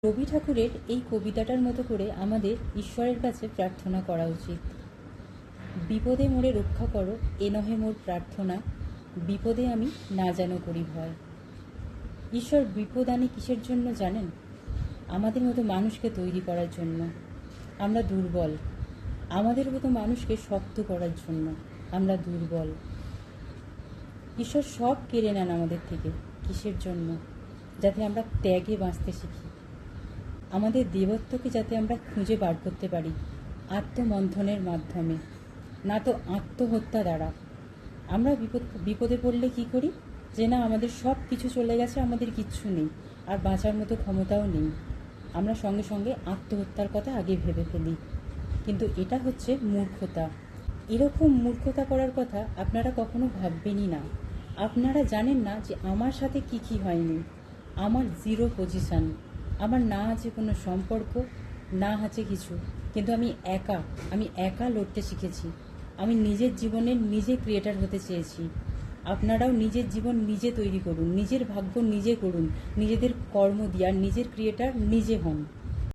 রবি ঠাকুরের এই কবিতাটার মতো করে আমাদের ঈশ্বরের কাছে প্রার্থনা করা উচিত। বিপদে মোরে রক্ষা করো, এ নহে মোর প্রার্থনা, বিপদে আমি না যেন করি ভয়। ঈশ্বর বিপদ আনে কিসের জন্য জানেন? আমাদের মতো মানুষকে তৈরি করার জন্য। আমরা দুর্বল, আমাদের মতো মানুষকে শক্ত করার জন্য। আমরা দুর্বল। ঈশ্বর সব কেড়ে নেন আমাদের থেকে। কিসের জন্য? যাতে আমরা ত্যাগে বাঁচতে শিখি, আমাদের দেবত্বকে যাতে আমরা খুঁজে বার করতে পারি আত্মমন্থনের মাধ্যমে, না তো আত্মহত্যা দ্বারা। আমরা বিপদে পড়লে কি করি? যে না, আমাদের সব কিছু চলে গেছে, আমাদের কিচ্ছু নেই, আর বাঁচার মতো ক্ষমতাও নেই। আমরা সঙ্গে সঙ্গে আত্মহত্যার কথা আগে ভেবে ফেলি, কিন্তু এটা হচ্ছে মূর্খতা। এরকম মূর্খতা করার কথা আপনারা কখনো ভাববেনই না। আপনারা জানেন না যে আমার সাথে কি কি হয়নি। আমার জিরো পজিশান, আমার না আছে কোনো সম্পর্ক, না আছে কিছু, কিন্তু আমি একা লড়তে শিখেছি। আমি নিজের জীবনের নিজে ক্রিয়েটার হতে চেয়েছি। আপনারাও নিজের জীবন নিজে তৈরি করুন, নিজের ভাগ্য নিজে করুন, নিজেদের কর্ম দিয়ে, আর নিজের ক্রিয়েটার নিজে হন।